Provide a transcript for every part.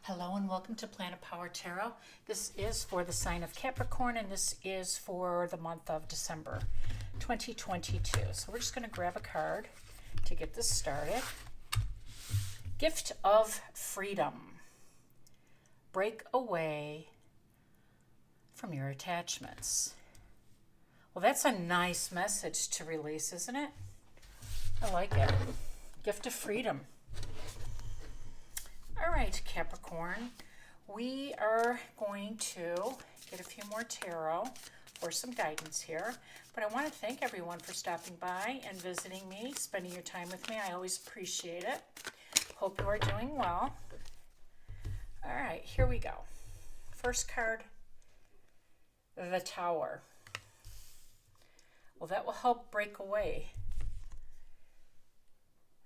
Hello and welcome to Planet Power Tarot. This is for the sign of Capricorn and this is for the month of December 2022. So we're just going to grab a card to get this started. Gift of Freedom. Break away from your attachments. Well, that's a nice message to release, isn't it? I like it. Gift of Freedom. All right, Capricorn, we are going to get a few more tarot for some guidance here, but I want to thank everyone for stopping by and visiting me, spending your time with me. I always appreciate it. Hope you are doing well. All right, here we go. First card, the Tower. Well, that will help break away.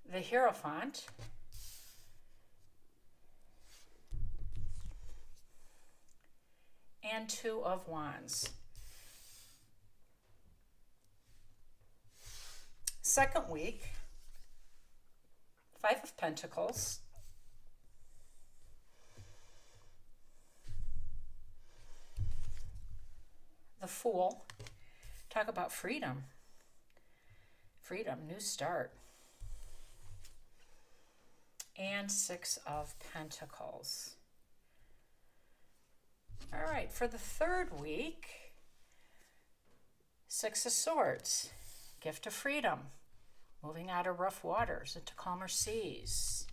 The Hierophant. And Two of Wands. Second week, Five of Pentacles. The Fool. Talk about freedom. Freedom, new start. And Six of Pentacles. All right, for the third week, Six of Swords, gift of freedom, moving out of rough waters into calmer seas.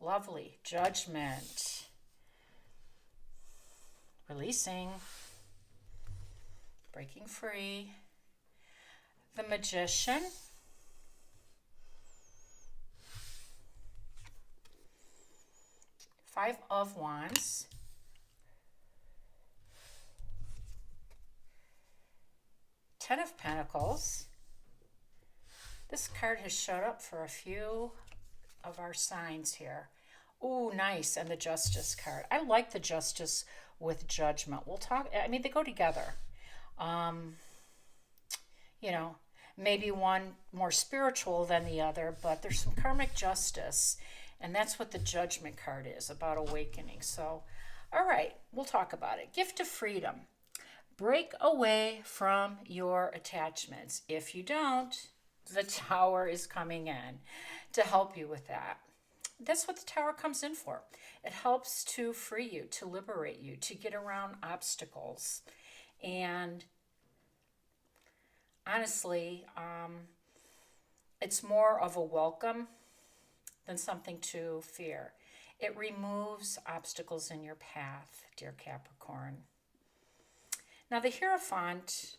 Lovely, Judgment, releasing, breaking free. The Magician. Five of Wands. Ten of Pentacles. This card has showed up for a few of our signs here. Ooh, nice. And the Justice card. I like the Justice with Judgment. We'll talk, I mean, they go together. You know, maybe one more spiritual than the other, but there's some karmic justice. And that's what the Judgment card is, about awakening. So, all right, we'll talk about it. Gift of freedom. Break away from your attachments. If you don't, the Tower is coming in to help you with that. That's what the Tower comes in for. It helps to free you, to liberate you, to get around obstacles. And honestly, it's more of a welcome than something to fear. It removes obstacles in your path, dear Capricorn. Now the Hierophant,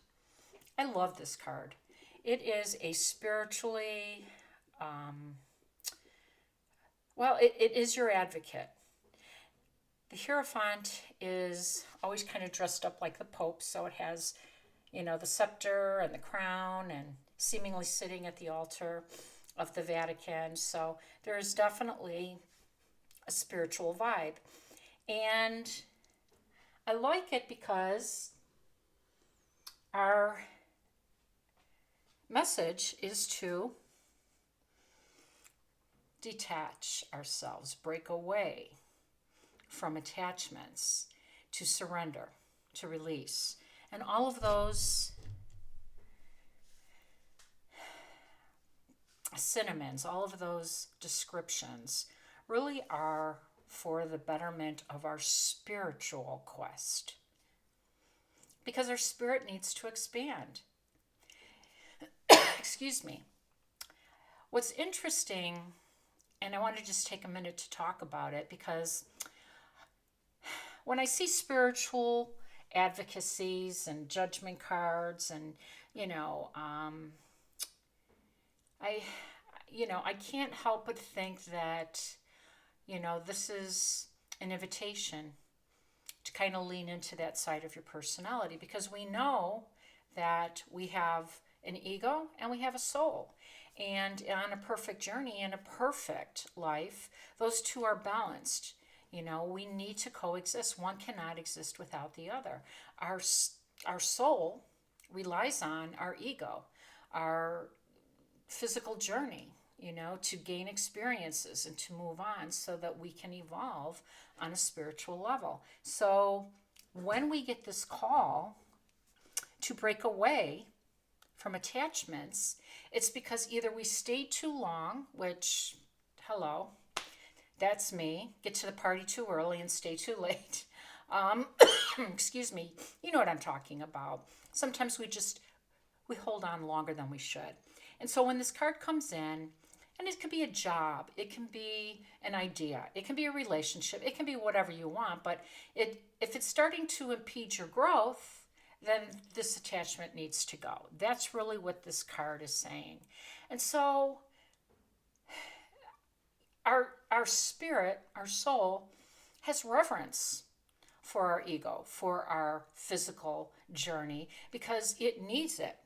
I love this card. It is a spiritually, it is your advocate. The Hierophant is always kind of dressed up like the Pope, so it has, you know, the scepter and the crown and seemingly sitting at the altar of the Vatican. So there is definitely a spiritual vibe. And I like it because our message is to detach ourselves, break away from attachments, to surrender, to release. And all of those synonyms, all of those descriptions really are for the betterment of our spiritual quest. Because our spirit needs to expand. Excuse me. What's interesting, and I want to just take a minute to talk about it, because when I see spiritual advocacies and judgment cards and, I can't help but think that, this is an invitation to kind of lean into that side of your personality, because we know that we have an ego and we have a soul. And on a perfect journey and a perfect life, those two are balanced. We need to coexist. One cannot exist without the other. Our soul relies on our ego, our physical journey, to gain experiences and to move on so that we can evolve on a spiritual level. So when we get this call to break away from attachments, it's because either we stay too long, which, hello, that's me, get to the party too early and stay too late. Excuse me, you know what I'm talking about. Sometimes we hold on longer than we should. And so when this card comes in, and it could be a job, it can be an idea, it can be a relationship, it can be whatever you want, but if it's starting to impede your growth, then this attachment needs to go. That's really what this card is saying. And so our spirit, our soul, has reverence for our ego, for our physical journey, because it needs it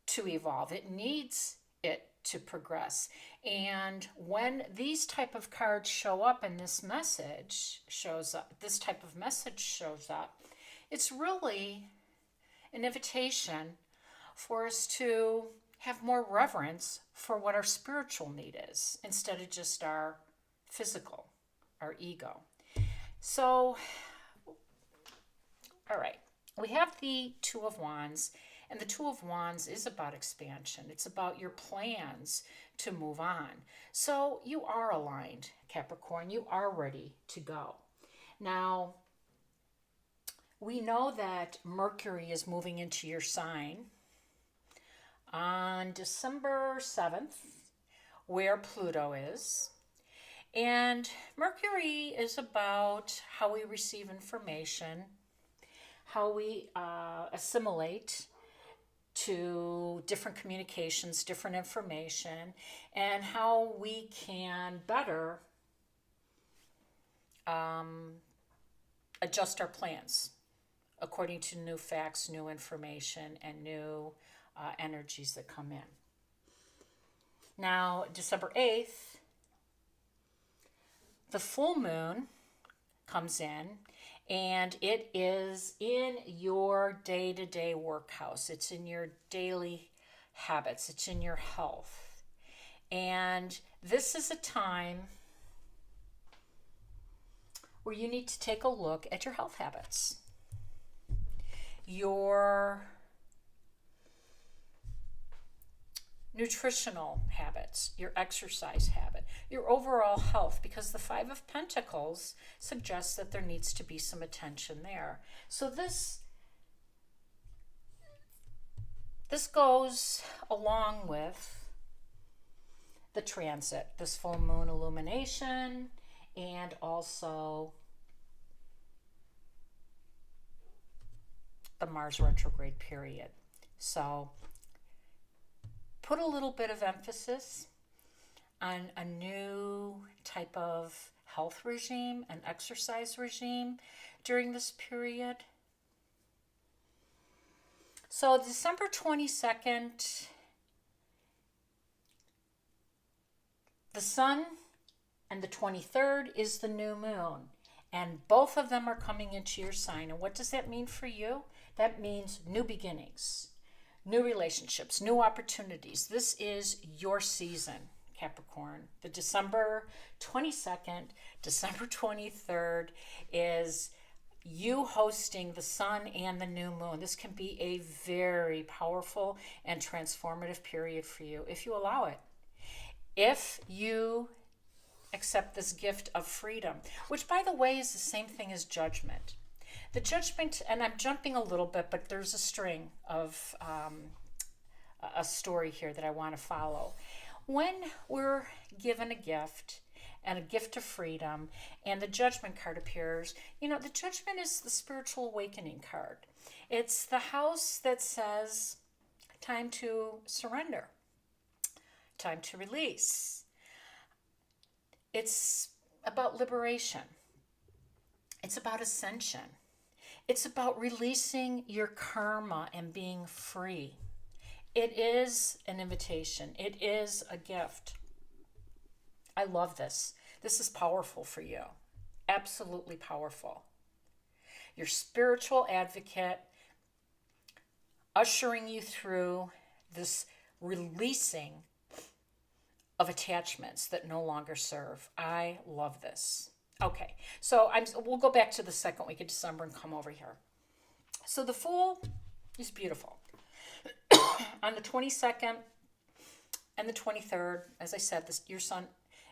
to evolve. It needs it to progress. And when these type of cards show up and this type of message shows up, it's really an invitation for us to have more reverence for what our spiritual need is instead of just our physical, our ego. So, all right, we have the Two of Wands, and the Two of Wands is about expansion. It's about your plans to move on. So you are aligned, Capricorn. You are ready to go. Now, we know that Mercury is moving into your sign on December 7th, where Pluto is. And Mercury is about how we receive information, how we assimilate to different communications, different information, and how we can better adjust our plans according to new facts, new information, and new energies that come in. Now, December 8th, the full moon comes in, and it is in your day-to-day work house. It's in your daily habits. It's in your health. And this is a time where you need to take a look at your health habits, your nutritional habits, your exercise habit, your overall health, because the Five of Pentacles suggests that there needs to be some attention there. So this goes along with the transit, this full moon illumination, and also the Mars retrograde period. So put a little bit of emphasis on a new type of health regime, an exercise regime during this period. So December 22nd, the sun, and the 23rd is the new moon. And both of them are coming into your sign. And what does that mean for you? That means new beginnings, new relationships, new opportunities. This is your season, Capricorn. The December 22nd, December 23rd is you hosting the sun and the new moon. This can be a very powerful and transformative period for you if you allow it. If you accept this gift of freedom, which, by the way, is the same thing as judgment. The judgment, and I'm jumping a little bit, but there's a string of a story here that I want to follow. When we're given a gift, and a gift of freedom, and the Judgment card appears, the Judgment is the spiritual awakening card. It's the house that says, time to surrender, time to release. It's about liberation. It's about ascension. It's about releasing your karma and being free. It is an invitation. It is a gift. I love this. This is powerful for you. Absolutely powerful. Your spiritual advocate ushering you through this releasing of attachments that no longer serve. I love this. Okay, so we'll go back to the second week of December and come over here. So the Fool is beautiful. On the 22nd and the 23rd, as I said, your sun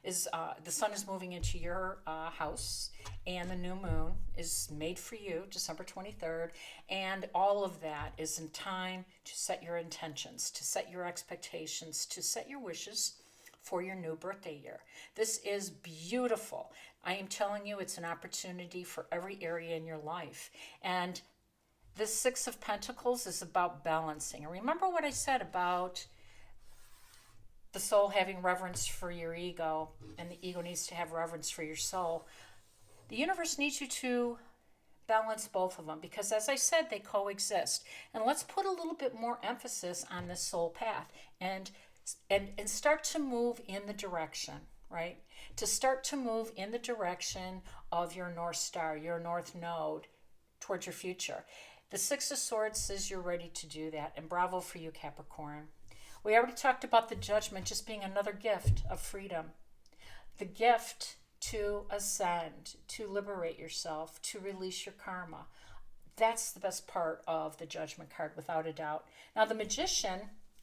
is the sun is moving into your house, and the new moon is made for you, December 23rd, and all of that is in time to set your intentions, to set your expectations, to set your wishes for your new birthday year. This is beautiful. I am telling you, it's an opportunity for every area in your life. And this Six of Pentacles is about balancing. And remember what I said about the soul having reverence for your ego, and the ego needs to have reverence for your soul. The universe needs you to balance both of them, because as I said, they coexist. And let's put a little bit more emphasis on this soul path and start to move in the direction, right? To start to move in the direction of your North Star, your North Node, towards your future. The Six of Swords says you're ready to do that, and bravo for you, Capricorn. We already talked about the Judgment just being another gift of freedom. The gift to ascend, to liberate yourself, to release your karma. That's the best part of the Judgment card, without a doubt. Now, the Magician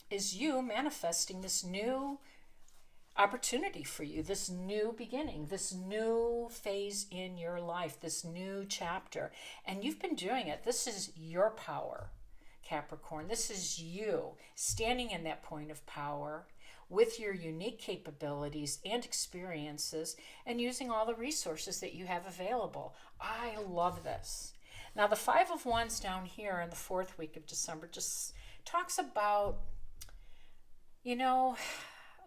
is you manifesting this new opportunity for you, this new beginning, this new phase in your life, this new chapter. And you've been doing it. This is your power, Capricorn. This is you standing in that point of power with your unique capabilities and experiences, and using all the resources that you have available. I love this. Now, the Five of Wands down here in the fourth week of December just talks about,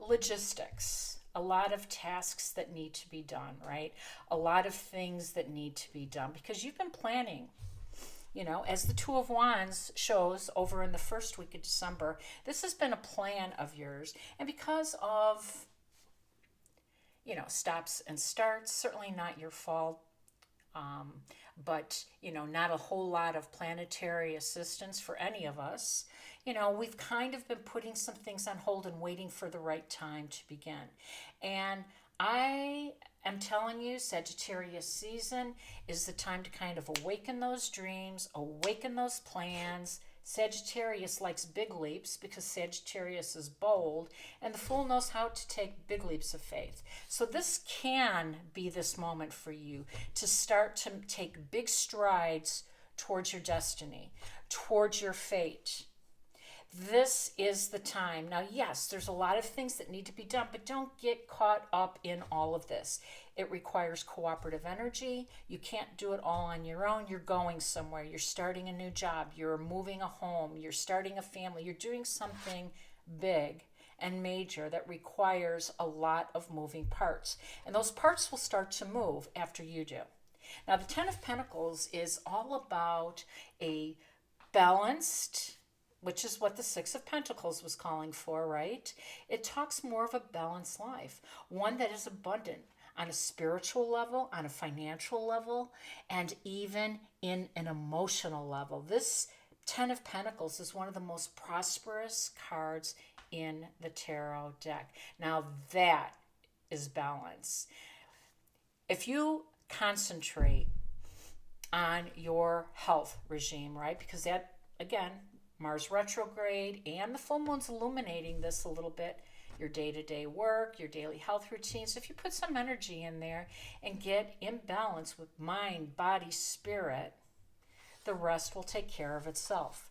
logistics, a lot of tasks that need to be done, right? A lot of things that need to be done, because you've been planning. As the Two of Wands shows over in the first week of December, this has been a plan of yours. And because of, stops and starts, certainly not your fault, but, not a whole lot of planetary assistance for any of us. We've kind of been putting some things on hold and waiting for the right time to begin. And I am telling you, Sagittarius season is the time to kind of awaken those dreams, awaken those plans. Sagittarius likes big leaps because Sagittarius is bold, and the Fool knows how to take big leaps of faith. So this can be this moment for you to start to take big strides towards your destiny, towards your fate. This is the time. Now, yes, there's a lot of things that need to be done, but don't get caught up in all of this. It requires cooperative energy. You can't do it all on your own. You're going somewhere. You're starting a new job. You're moving a home. You're starting a family. You're doing something big and major that requires a lot of moving parts. And those parts will start to move after you do. Now, the Ten of Pentacles is all about a balanced, which is what the Six of Pentacles was calling for, right? It talks more of a balanced life, one that is abundant on a spiritual level, on a financial level, and even in an emotional level. This Ten of Pentacles is one of the most prosperous cards in the tarot deck. Now that is balance. If you concentrate on your health regime, right? Because that, again, Mars retrograde and the full moon's illuminating this a little bit. Your day-to-day work, your daily health routines. If you put some energy in there and get in balance with mind, body, spirit, the rest will take care of itself.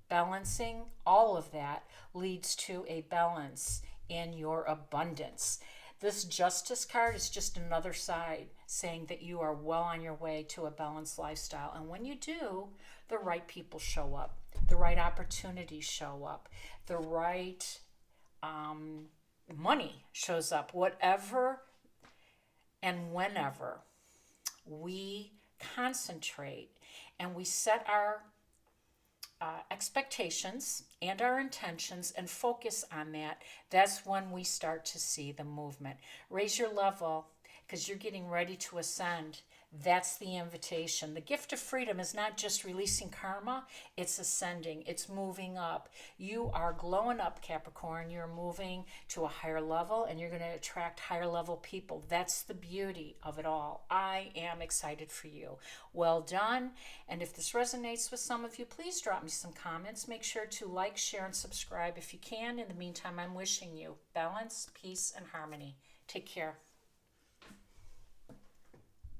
Balancing all of that leads to a balance in your abundance. This Justice card is just another side saying that you are well on your way to a balanced lifestyle. And when you do, the right people show up. The right opportunities show up. The right money shows up. Whatever and whenever we concentrate and we set our expectations and our intentions and focus on that, that's when we start to see the movement. Raise your level. because you're getting ready to ascend. That's the invitation. The gift of freedom is not just releasing karma, it's ascending, it's moving up. You are glowing up, Capricorn. You're moving to a higher level, and you're going to attract higher level people. That's the beauty of it all. I am excited for you. Well done. And if this resonates with some of you, please drop me some comments. Make sure to like, share, and subscribe if you can. In the meantime, I'm wishing you balance, peace, and harmony. Take care.